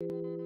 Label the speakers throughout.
Speaker 1: I'm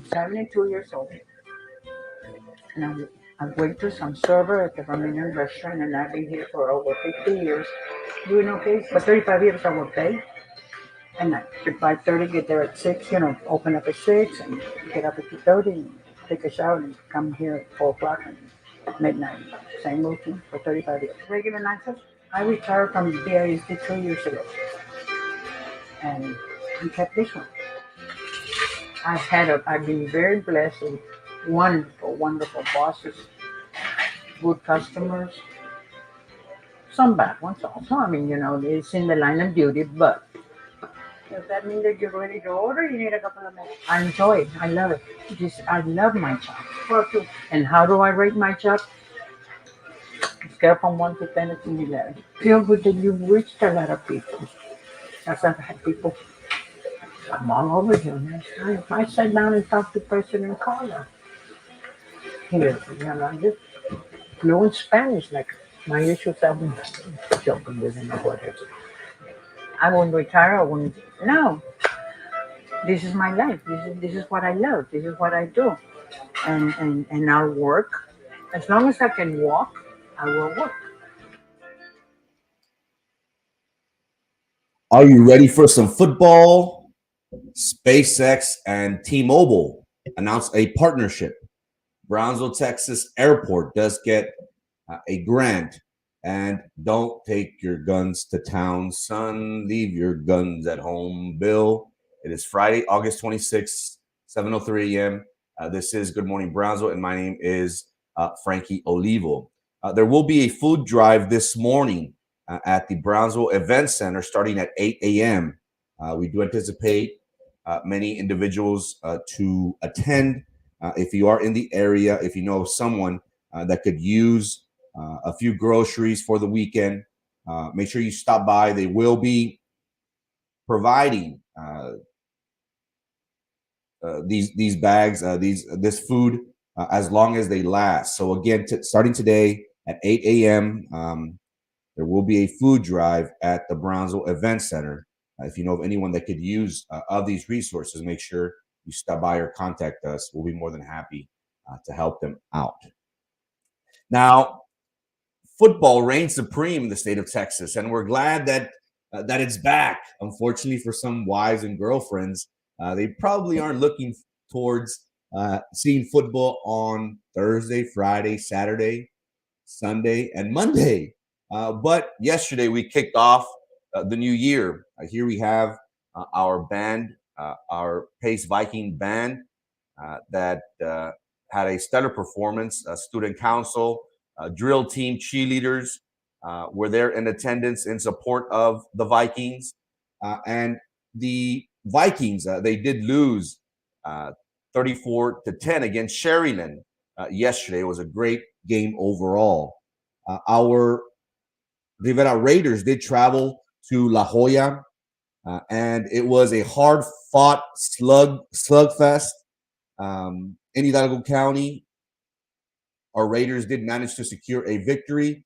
Speaker 1: 72 years old, and I'm a waitress and server at the Romanian restaurant, and I've been here for over 50 years, doing okay. But 35 years I work day, and I at 5:30, get there at 6. Open up at 6, and get up at 2:30, and take a shower, and come here at 4 o'clock and midnight. Same routine for 35 years. Regular access. I retired from the BISD 2 years ago, and I kept this one. I've been very blessed with wonderful, wonderful bosses, good customers, some bad ones also. I mean, it's in the line of duty, but does that mean that you're ready to order? You need a couple of minutes. I enjoy it. I love it. I love my job. And how do I rate my job? Scale from 1 to 10, it's an 11. Feel good that you've reached a lot of people. I've had people from all over here. If I sat down and talked to President Carter, I just fluent Spanish, like my issues. I've been joking with him or whatever. I wouldn't retire. I wouldn't. No, this is my life. This is what I love. This is what I do, and I'll work as long as I can walk. I will work.
Speaker 2: Are you ready for some football? SpaceX and T-Mobile announced a partnership. Brownsville, Texas Airport does get a grant. And don't take your guns to town, son. Leave your guns at home, Bill. It is Friday, August 26th, 7:03 a.m. This is Good Morning Brownsville, and my name is Frankie Olivo. There will be a food drive this morning at the Brownsville Event Center starting at 8 a.m. We do anticipate many individuals to attend. If you are in the area, if you know of someone that could use a few groceries for the weekend, make sure you stop by. They will be providing these bags, this food as long as they last. So again, starting today at 8 a.m., there will be a food drive at the Brownsville Event Center. If you know of anyone that could use of these resources, make sure you stop by or contact us. We'll be more than happy to help them out. Now, football reigns supreme in the state of Texas, and we're glad that it's back. Unfortunately, for some wives and girlfriends, they probably aren't looking towards seeing football on Thursday, Friday, Saturday, Sunday, and Monday. But yesterday we kicked off the new year. Here we have our band, our Pace Viking band that had a stellar performance. Student council, drill team, cheerleaders were there in attendance in support of the Vikings. And the Vikings, they did lose 34-10 against Sheridan yesterday. It was a great game overall. Our Rivera Raiders did travel to La Jolla, and it was a hard-fought slugfest. In Hidalgo County, our Raiders did manage to secure a victory,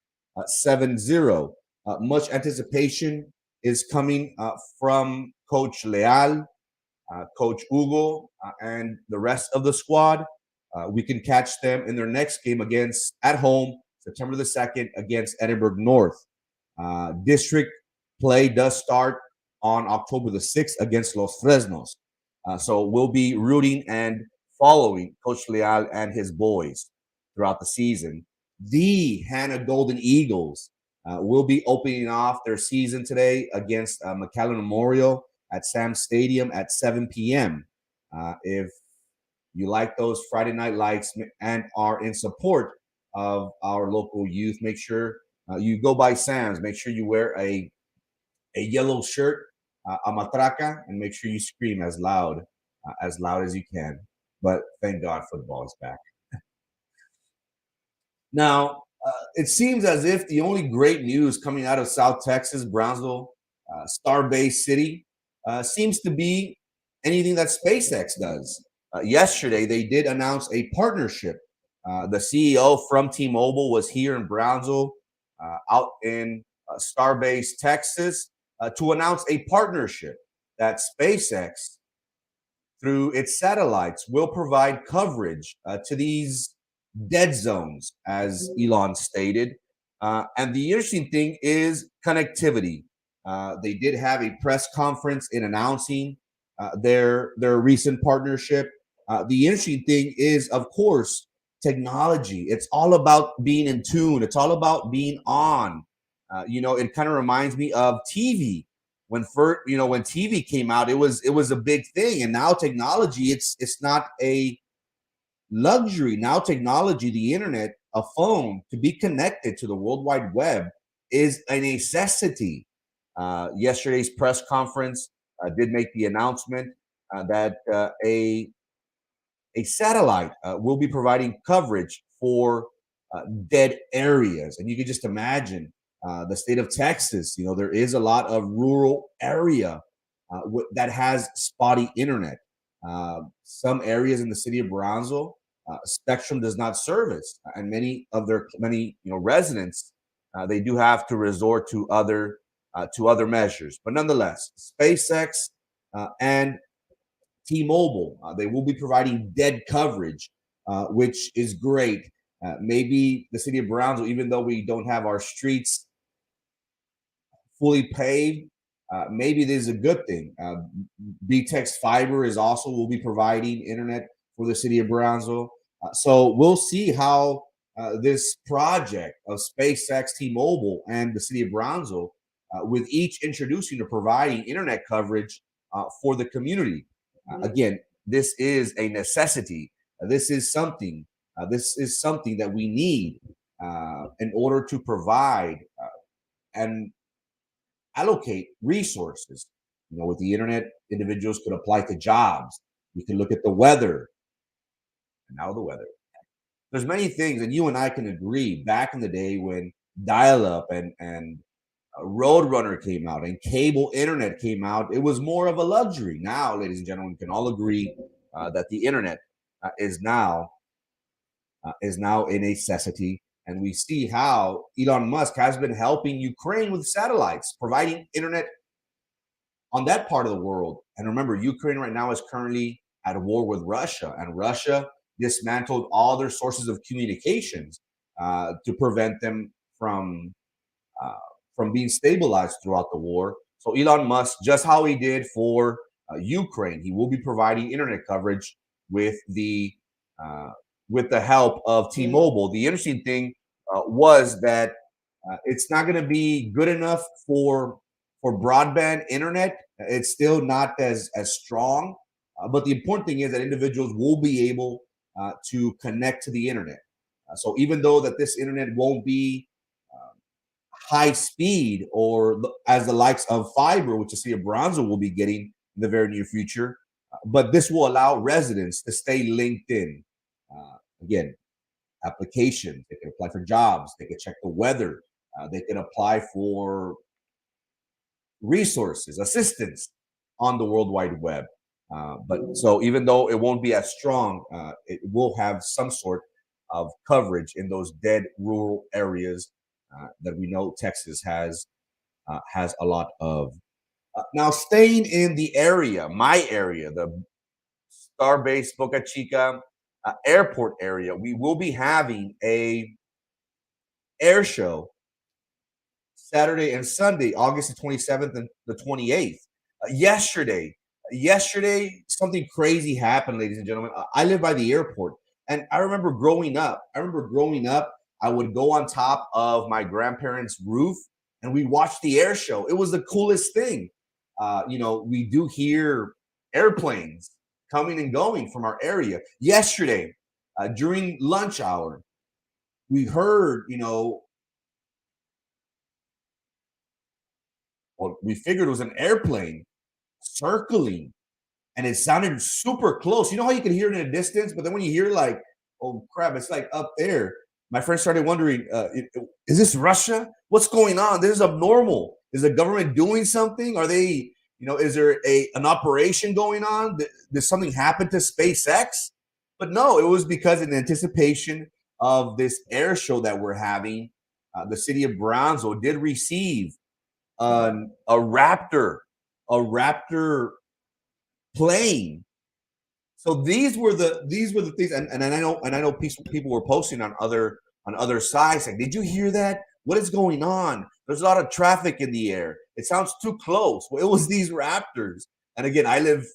Speaker 2: 7-0. Much anticipation is coming from Coach Leal, Coach Hugo, and the rest of the squad. We can catch them in their next game at home, September the 2nd, against Edinburgh North. District play does start on October the 6th against Los Fresnos. So we'll be rooting and following Coach Leal and his boys throughout the season. The Hannah Golden Eagles will be opening off their season today against McAllen Memorial at Sam Stadium at 7 p.m. If you like those Friday night lights and are in support of our local youth, make sure you go by Sam's. Make sure you wear a yellow shirt, a matraca, and make sure you scream as loud as you can. But thank God football is back. Now, it seems as if the only great news coming out of South Texas, Brownsville, Star-based city, seems to be anything that SpaceX does. Yesterday, they did announce a partnership. The CEO from T-Mobile was here in Brownsville, out in Star-based Texas, to announce a partnership that SpaceX, through its satellites, will provide coverage to these dead zones, as Elon stated. And the interesting thing is connectivity. They did have a press conference in announcing their recent partnership. The interesting thing is, of course, technology. It's all about being in tune. It's all about being on. It kind of reminds me of TV. When TV came out, it was a big thing, and now technology, it's not a luxury. Now technology, the internet, a phone, to be connected to the World Wide Web is a necessity. Yesterday's press conference did make the announcement that a satellite will be providing coverage for dead areas. And you can just imagine the state of Texas. There is a lot of rural area that has spotty internet. Some areas in the city of Brownsville, Spectrum does not service, and many residents, they do have to resort to other measures. But nonetheless, SpaceX and T-Mobile, they will be providing dead coverage, which is great. Maybe the city of Brownsville, even though we don't have our streets fully paved, maybe this is a good thing. BTX Fiber is also will be providing internet for the city of Brownsville. So we'll see how this project of SpaceX, T-Mobile, and the city of Brownsville, with each introducing or providing internet coverage for the community. Again, this is a necessity. This is something. This is something that we need in order to provide and allocate resources. With the internet, individuals could apply to jobs. You can look at the weather, and now the weather. There's many things, and you and I can agree. Back in the day when dial-up and Roadrunner came out and cable internet came out, it was more of a luxury. Now, ladies and gentlemen, we can all agree that the internet is now a necessity. And we see how Elon Musk has been helping Ukraine with satellites, providing internet on that part of the world. And remember, Ukraine right now is currently at war with Russia, and Russia dismantled all their sources of communications to prevent them uh, from being stabilized throughout the war. So Elon Musk, just how he did for Ukraine, he will be providing internet coverage with the help of T-Mobile. The interesting thing was that it's not going to be good enough for broadband internet. It's still not as strong. But the important thing is that individuals will be able to connect to the internet. So even though that this internet won't be high speed or as the likes of fiber, which the city of Brownsville will be getting in the very near future, but this will allow residents to stay linked in. Again, applications, they can apply for jobs, they can check the weather, they can apply for resources, assistance on the World Wide Web. But so even though it won't be as strong, it will have some sort of coverage in those dead rural areas that we know Texas has a lot of. Now, staying in the area, my area, the Star-based Boca Chica airport area, we will be having a air show Saturday and Sunday, August the 27th and the 28th. Yesterday, something crazy happened, ladies and gentlemen. I live by the airport, and I remember growing up. I would go on top of my grandparents' roof, and we watched the air show. It was the coolest thing. We do hear airplanes coming and going from our area. Yesterday, during lunch hour, we heard, well, we figured it was an airplane circling, and it sounded super close. You know how you can hear it in a distance, but then when you hear like, oh crap, it's like up there. My friend started wondering, is this Russia? What's going on? This is abnormal. Is the government doing something? Are they, is there an operation going on? Did something happen to SpaceX? But no, it was because in anticipation of this air show that we're having, the city of Brownsville did receive a Raptor plane. So these were the things, and I know people were posting on other sites like, did you hear that? What is going on? There's a lot of traffic in the air. It sounds too close. Well, it was these Raptors, and again, I live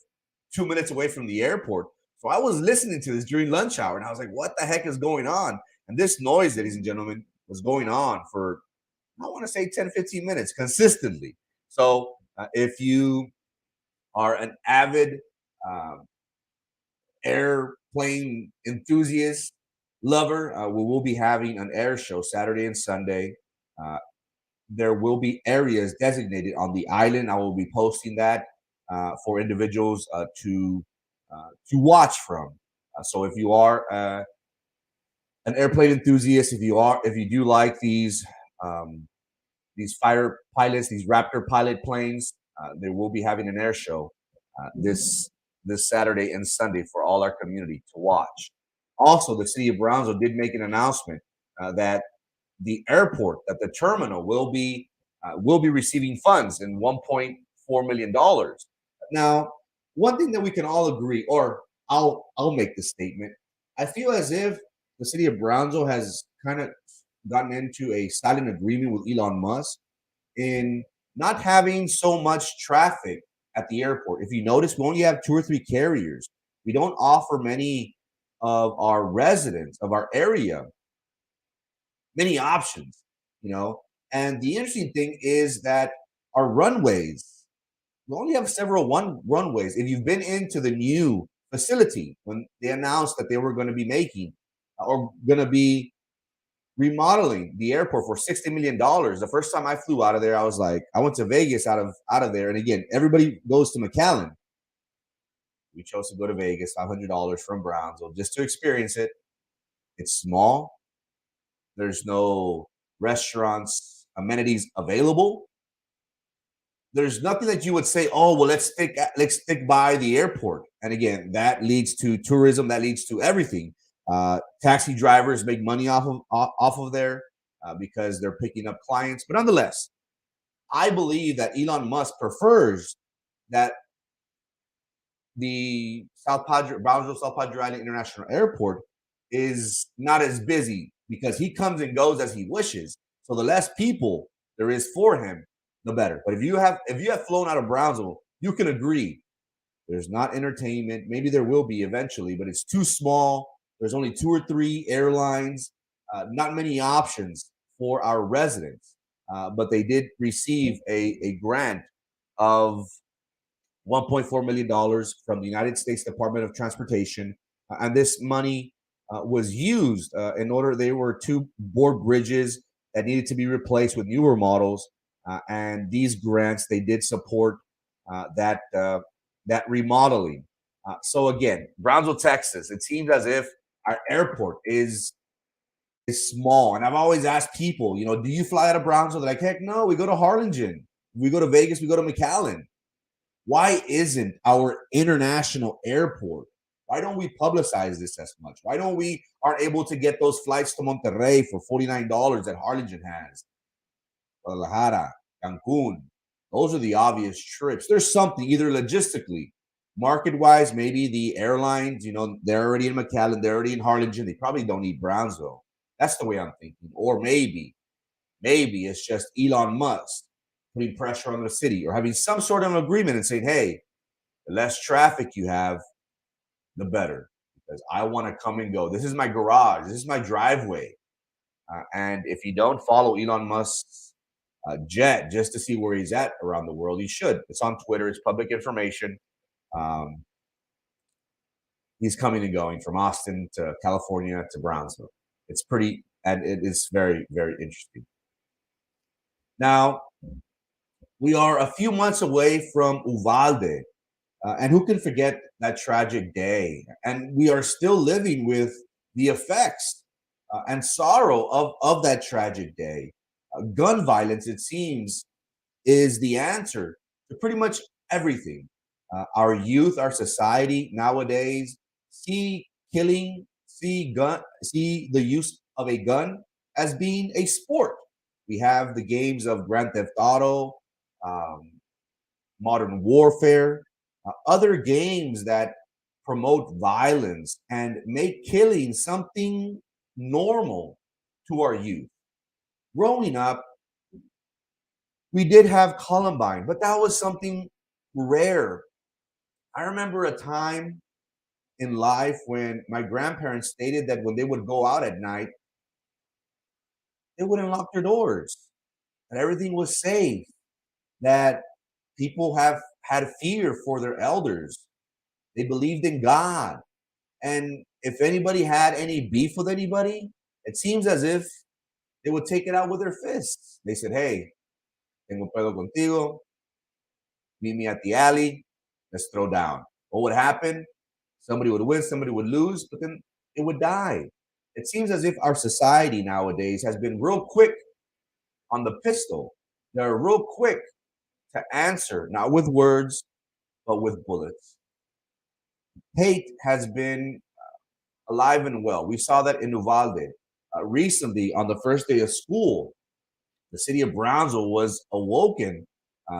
Speaker 2: 2 minutes away from the airport, so I was listening to this during lunch hour, and I was like, what the heck is going on? And this noise, ladies and gentlemen, was going on for, I want to say 10, 15 minutes consistently. So if you are an avid airplane enthusiast, lover, we will be having an air show Saturday and Sunday. Uh, there will be areas designated on the island. I will be posting that for individuals to watch from. So if you are an airplane enthusiast, if you do like these fighter pilots, these Raptor pilot planes, they will be having an air show this Saturday and Sunday for all our community to watch. Also, the city of Brownsville did make an announcement that the airport, that the terminal will be receiving funds in $1.4 million. Now, one thing that we can all agree, or I'll make this statement. I feel as if the city of Brownsville has kind of gotten into a silent agreement with Elon Musk in not having so much traffic at the airport. If you notice, we only have 2 or 3 carriers. We don't offer many of our residents of our area many options, you know. And the interesting thing is that our runways, we only have several runways. If you've been into the new facility when they announced that they were going to be making or going to be remodeling the airport for $60 million. The first time I flew out of there, I was like, I went to Vegas out of there. And again, everybody goes to McAllen. We chose to go to Vegas, $500 from Brownsville, just to experience it. It's small. There's no restaurants, amenities available. There's nothing that you would say, oh, well, let's stick by the airport. And again, that leads to tourism. That leads to everything. Taxi drivers make money off of there because they're picking up clients. But nonetheless, I believe that Elon Musk prefers that the Brownsville South Padre Island International Airport is not as busy because he comes and goes as he wishes. So the less people there is for him, the better. But if you have flown out of Brownsville, you can agree there's not entertainment. Maybe there will be eventually, but it's too small. There's only 2 or 3 airlines, not many options for our residents. But they did receive a grant of $1.4 million from the United States Department of Transportation. And this money was used in order, there were 2 board bridges that needed to be replaced with newer models. And these grants, they did support that remodeling. So again, Brownsville, Texas, it seems as if our airport is small. And I've always asked people, do you fly out of Brownsville? They're like, heck no, we go to Harlingen. We go to Vegas, we go to McAllen. Why isn't our international airport, why don't we publicize this as much? Why don't we aren't able to get those flights to Monterrey for $49 that Harlingen has? Guadalajara, Cancun. Those are the obvious trips. There's something either logistically, market-wise, maybe the airlines, they're already in McAllen, they're already in Harlingen. They probably don't need Brownsville. That's the way I'm thinking. Or maybe Maybe it's just Elon Musk putting pressure on the city or having some sort of agreement and saying, hey, the less traffic you have, the better. Because I want to come and go. This is my garage. This is my driveway. And if you don't follow Elon Musk's jet just to see where he's at around the world, you should. It's on Twitter. It's public information. Um, he's coming and going from Austin to California to Brownsville. It's pretty, and it is very, very interesting. Now, we are a few months away from Uvalde. And who can forget that tragic day? And we are still living with the effects and sorrow of that tragic day. Gun violence, it seems, is the answer to pretty much everything. Our youth, our society nowadays see killing, see the use of a gun as being a sport. We have the games of Grand Theft Auto, um, Modern Warfare, other games that promote violence and make killing something normal to our youth. Growing up, we did have Columbine, but that was something rare. I remember a time in life when my grandparents stated that when they would go out at night, they wouldn't lock their doors, that everything was safe, that people have had fear for their elders. They believed in God. And if anybody had any beef with anybody, it seems as if they would take it out with their fists. They said, hey, tengo pedo contigo, meet me at the alley, let's throw down. What would happen? Somebody would win, somebody would lose, but then it would die. It seems as if our society nowadays has been real quick on the pistol. They're real quick to answer, not with words, but with bullets. Hate has been alive and well. We saw that in Uvalde. Recently, on the first day of school, the city of Brownsville was awoken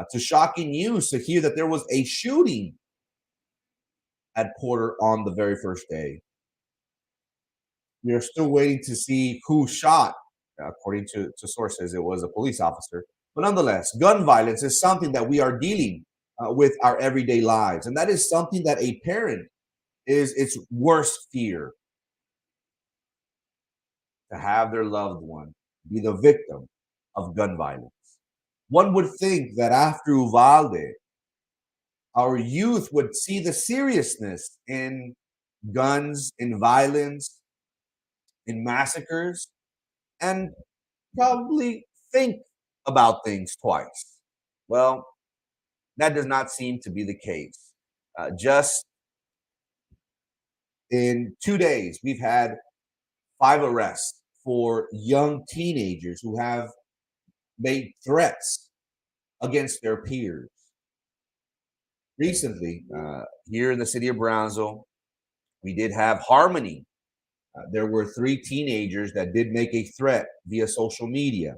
Speaker 2: to shocking news to hear that there was a shooting at Porter on the very first day. We are still waiting to see who shot. According to sources, it was a police officer. But nonetheless, gun violence is something that we are dealing with our everyday lives. And that is something that a parent is its worst fear, to have their loved one be the victim of gun violence. One would think that after Uvalde, our youth would see the seriousness in guns, in violence, in massacres, and probably think about things twice. Well, that does not seem to be the case. Just in 2 days, we've had 5 arrests for young teenagers who have made threats against their peers. Recently, here in the city of Brownsville, we did have Harmony. There were 3 teenagers that did make a threat via social media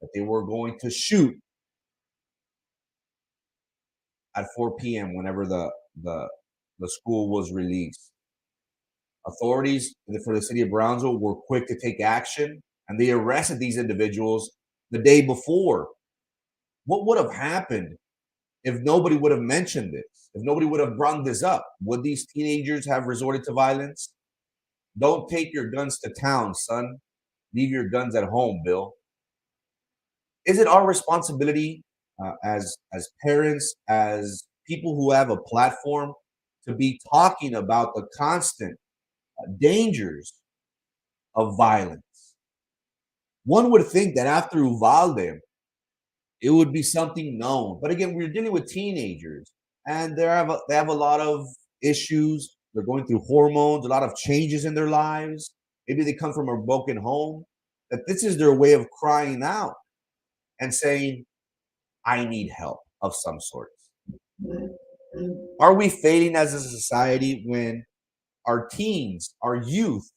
Speaker 2: that they were going to shoot at 4 p.m. whenever the school was released. Authorities for the city of Brownsville were quick to take action, and they arrested these individuals the day before. What would have happened if nobody would have mentioned this? If nobody would have brought this up? Would these teenagers have resorted to violence? Don't take your guns to town, son. Leave your guns at home, Bill. Is it our responsibility as parents, as people who have a platform, to be talking about the constant dangers of violence? One would think that after Uvalde, it would be something known. But again, we're dealing with teenagers, and they have a lot of issues. They're going through hormones, a lot of changes in their lives. Maybe they come from a broken home. That this is their way of crying out and saying, "I need help of some sort." Are we failing as a society when our teens, our youth,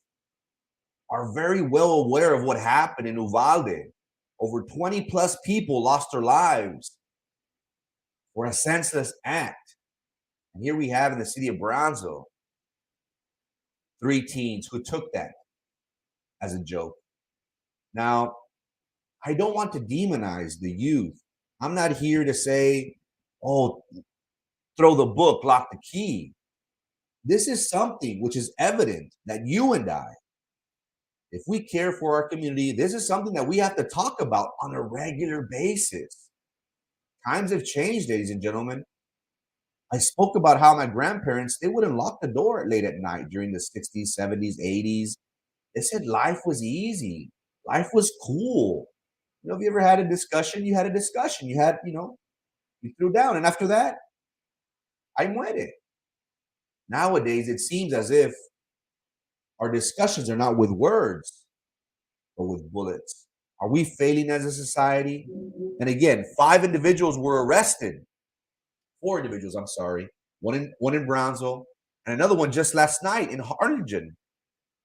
Speaker 2: are very well aware of what happened in Uvalde? Over 20 plus people lost their lives for a senseless act. And here we have in the city of Brownsville 3 teens who took that as a joke. Now, I don't want to demonize the youth. I'm not here to say, oh, throw the book, lock the key. This is something which is evident that you and I, if we care for our community, this is something that we have to talk about on a regular basis. Times have changed, ladies and gentlemen. I spoke about how my grandparents, they wouldn't lock the door late at night during the 60s, 70s, 80s. They said life was easy. Life was cool. You know, if you ever had a discussion, you had a discussion. You had, you threw down. And after that, I muere. Nowadays, it seems as if our discussions are not with words, but with bullets. Are we failing as a society? And again, 5 individuals were arrested. 4 individuals, I'm sorry. One in Brownsville, and another one just last night in Harlingen.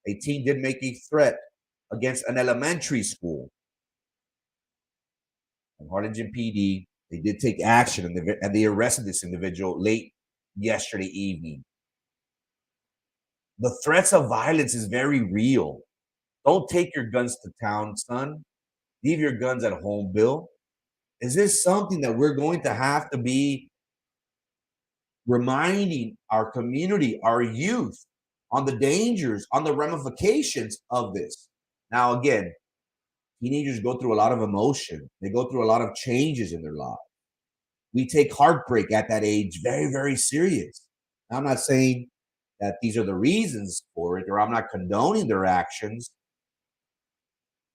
Speaker 2: A teen did make a threat against an elementary school. And Harlingen PD, they did take action, and they arrested this individual late yesterday evening. The threats of violence is very real. Don't take your guns to town, son. Leave your guns at home, Bill. Is this something that we're going to have to be reminding our community, our youth, on the dangers, on the ramifications of this? Now, again, teenagers go through a lot of emotion. They go through a lot of changes in their lives. We take heartbreak at that age very, very serious. Now, I'm not saying that these are the reasons for it, or I'm not condoning their actions,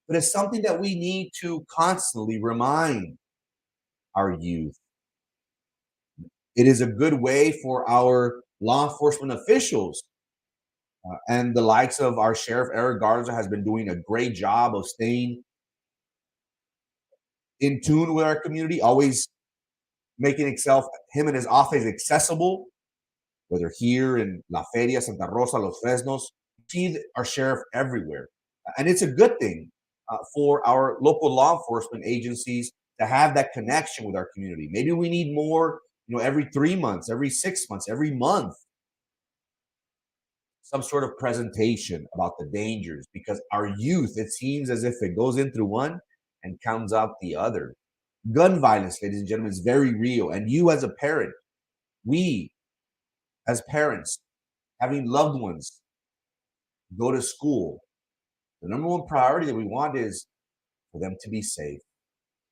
Speaker 2: but it's something that we need to constantly remind our youth. It is a good way for our law enforcement officials, and the likes of our Sheriff Eric Garza has been doing a great job of staying in tune with our community, always making him and his office accessible, whether here in La Feria, Santa Rosa, Los Fresnos. See our sheriff everywhere. And it's a good thing for our local law enforcement agencies to have that connection with our community. Maybe we need more, every 3 months, every 6 months, every month, some sort of presentation about the dangers, because our youth, it seems as if it goes in through one and comes out the other. Gun violence, ladies and gentlemen, is very real. And you as a parent, we as parents, having loved ones go to school, the number one priority that we want is for them to be safe.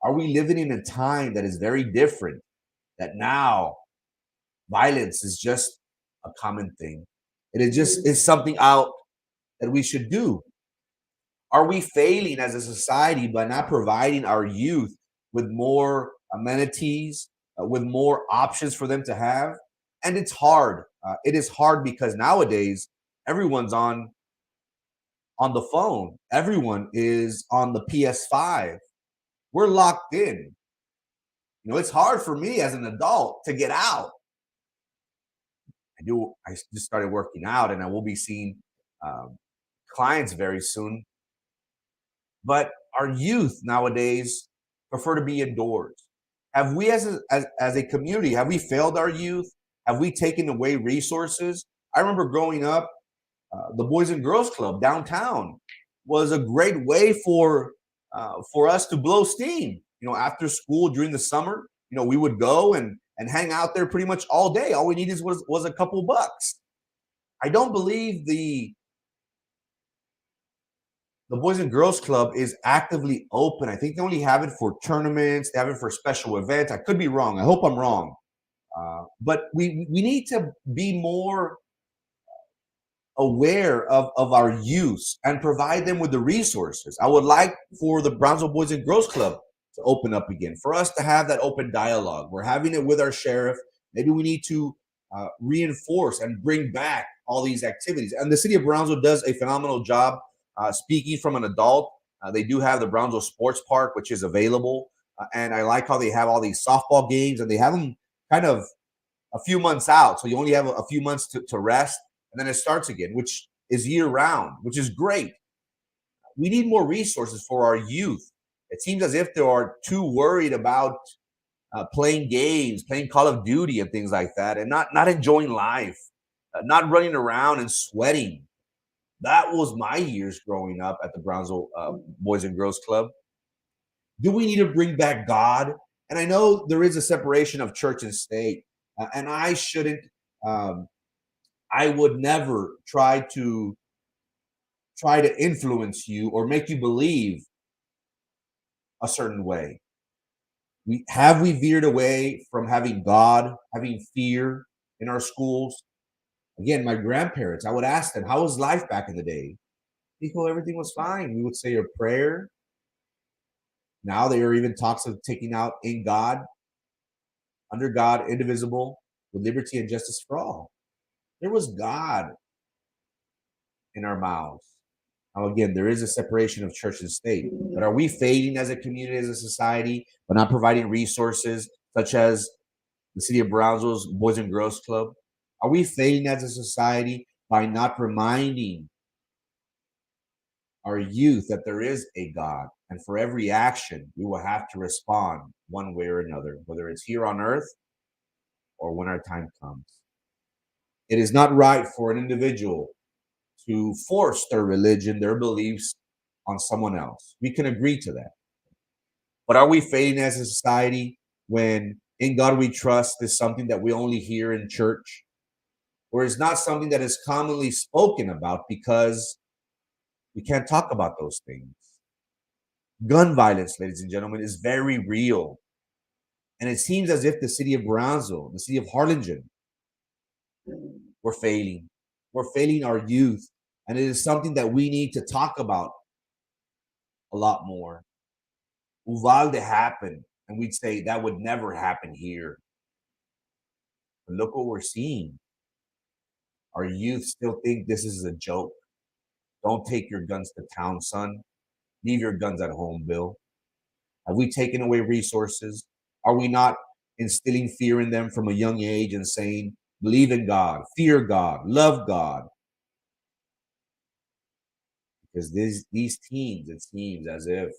Speaker 2: Are we living in a time that is very different, that now violence is just a common thing? It is just is something out that we should do. Are we failing as a society by not providing our youth with more amenities, with more options for them to have? And it's hard. It is hard because nowadays everyone's on the phone. Everyone is on the PS5. We're locked in. It's hard for me as an adult to get out. I just started working out, and I will be seeing clients very soon. But our youth nowadays prefer to be indoors. Have we, as a community, have we failed our youth? Have we taken away resources? I remember growing up, the Boys and Girls Club downtown was a great way for us to blow steam. After school during the summer, we would go and hang out there pretty much all day. All we needed was a couple bucks. I don't believe the Boys and Girls Club is actively open. I think they only have it for tournaments. They have it for special events. I could be wrong. I hope I'm wrong. But we need to be more aware of our youth and provide them with the resources. I would like for the Brownsville Boys and Girls Club to open up again, for us to have that open dialogue. We're having it with our sheriff. Maybe we need to reinforce and bring back all these activities. And the city of Brownsville does a phenomenal job. Speaking from an adult, they do have the Brownsville Sports Park, which is available. And I like how they have all these softball games, and they have them kind of a few months out. So you only have a few months to rest, and then it starts again, which is year round, which is great. We need more resources for our youth. It seems as if they are too worried about playing games, playing Call of Duty and things like that, and not enjoying life, not running around and sweating. That was my years growing up at the Brownsville Boys and Girls Club. Do we need to bring back God? And I know there is a separation of church and state, and I shouldn't. Um, I would never try to influence you or make you believe a certain way. We veered away from having God, having fear in our schools. Again, my grandparents, I would ask them, how was life back in the day? People, everything was fine. We would say a prayer. Now there are even talks of taking out in God, under God, indivisible, with liberty and justice for all. There was God in our mouths. Now, again, there is a separation of church and state, but are we fading as a community, as a society, by not providing resources such as the city of Brownsville's Boys and Girls Club? Are we fading as a society by not reminding our youth that there is a God? And for every action, we will have to respond one way or another, whether it's here on earth or when our time comes. It is not right for an individual to force their religion, their beliefs on someone else. We can agree to that. But are we fading as a society when in God we trust is something that we only hear in church? Or is not something that is commonly spoken about because we can't talk about those things? Gun violence, ladies and gentlemen, is very real. And it seems as if the city of Brownsville, the city of Harlingen, we're failing. We're failing our youth. And it is something that we need to talk about a lot more. Uvalde happened, and we'd say that would never happen here. But look what we're seeing. Our youth still think this is a joke. Don't take your guns to town, son. Leave your guns at home, Bill. Have we taken away resources? Are we not instilling fear in them from a young age and saying, believe in God, fear God, love God? Because these teens, it seems as if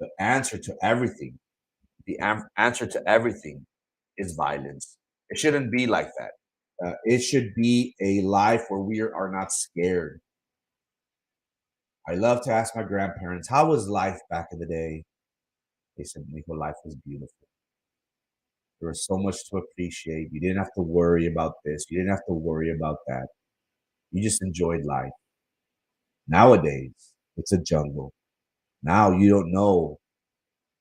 Speaker 2: the answer to everything, answer to everything is violence. It shouldn't be like that. It should be a life where we are not scared. I love to ask my grandparents, how was life back in the day? They said, Nico, life was beautiful. There was so much to appreciate. You didn't have to worry about this. You didn't have to worry about that. You just enjoyed life. Nowadays, it's a jungle. Now you don't know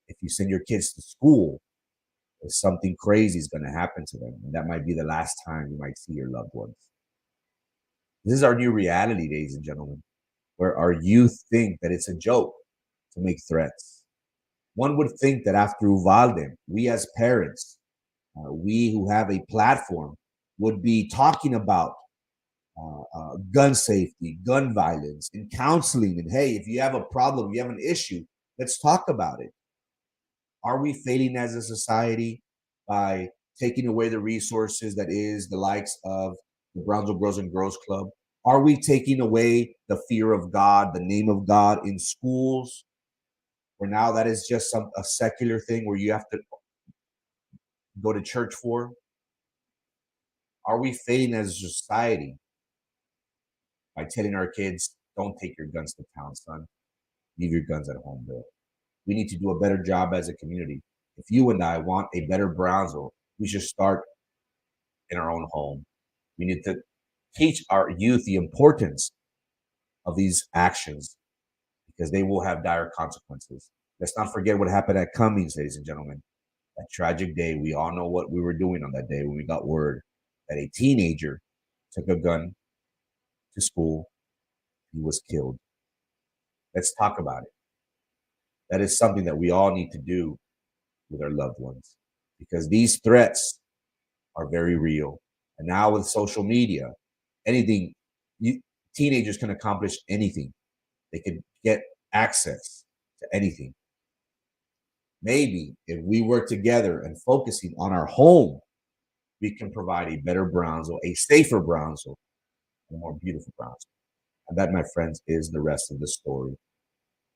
Speaker 2: if you send your kids to school, if something crazy is going to happen to them. And that might be the last time you might see your loved ones. This is our new reality, ladies and gentlemen, where our youth think that it's a joke to make threats. One would think that after Uvalde, we as parents, we who have a platform, would be talking about gun safety, gun violence, and counseling. And hey, if you have a problem, you have an issue, let's talk about it. Are we failing as a society by taking away the resources that is the likes of the Brownsville Girls and Girls Club? Are we taking away the fear of God, the name of God in schools? Where now that is just a secular thing where you have to go to church for? Are we failing as a society by telling our kids, don't take your guns to town, son? Leave your guns at home, Bill. We need to do a better job as a community. If you and I want a better Brownsville, we should start in our own home. We need to teach our youth the importance of these actions because they will have dire consequences. Let's not forget what happened at Cummings, ladies and gentlemen. That tragic day. We all know what we were doing on that day when we got word that a teenager took a gun to school. He was killed. Let's talk about it. That is something that we all need to do with our loved ones because these threats are very real. And now with social media, anything, teenagers can accomplish anything. They can get access to anything. Maybe if we work together and focusing on our home, we can provide a better Brownsville, a safer Brownsville, a more beautiful Brownsville. And that, my friends, is the rest of the story.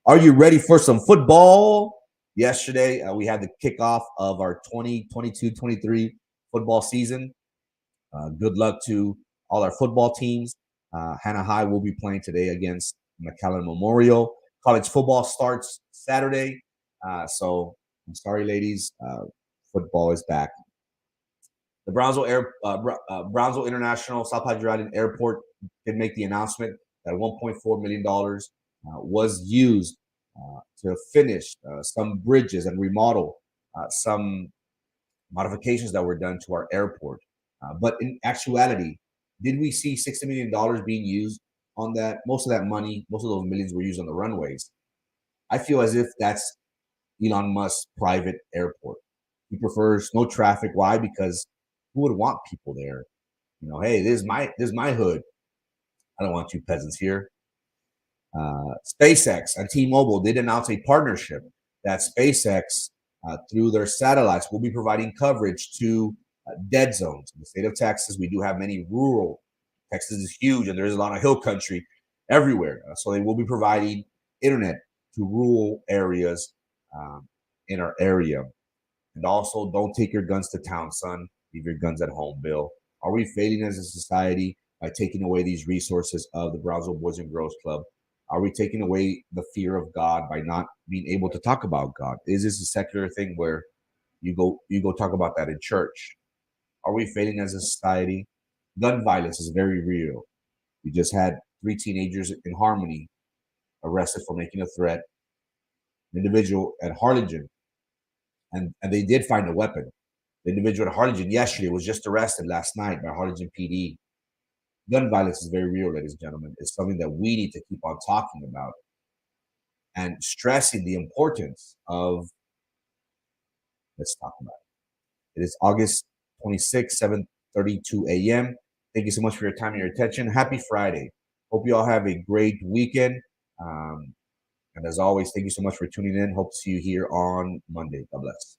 Speaker 2: Are you ready for some football? Yesterday, we had the kickoff of our 2022-23 football season. Good luck to all our football teams. Hannah High will be playing today against McAllen Memorial. College football starts Saturday. So I'm sorry, ladies. Football is back. The Brownsville International South Padre Island Airport did make the announcement that $1.4 million was used to finish some bridges and remodel some modifications that were done to our airport. But in actuality, did we see $60 million being used on that? Most of that money, most of those millions were used on the runways. I feel as if that's Elon Musk's private airport. He prefers no traffic. Why? Because who would want people there? Hey, this is my hood. I don't want you peasants here. SpaceX and T-Mobile did announce a partnership that SpaceX, through their satellites, will be providing coverage to dead zones. In the state of Texas, we do have many rural. Texas is huge, and there's a lot of hill country everywhere. So they will be providing internet to rural areas in our area. And also, don't take your guns to town, son. Leave your guns at home, Bill. Are we failing as a society by taking away these resources of the Brownsville Boys and Girls Club? Are we taking away the fear of God by not being able to talk about God? Is this a secular thing where you go talk about that in church? Are we failing as a society? Gun violence is very real. We just had 3 teenagers in Harmony arrested for making a threat. An individual at Harlingen, and they did find a weapon. The individual at Harlingen yesterday was just arrested last night by Harlingen PD. Gun violence is very real, ladies and gentlemen. It's something that we need to keep on talking about and stressing the importance of. Let's talk about it. It is August 26th, 7:32 a.m. Thank you so much for your time and your attention. Happy Friday. Hope you all have a great weekend. And as always, thank you so much for tuning in. Hope to see you here on Monday. God bless.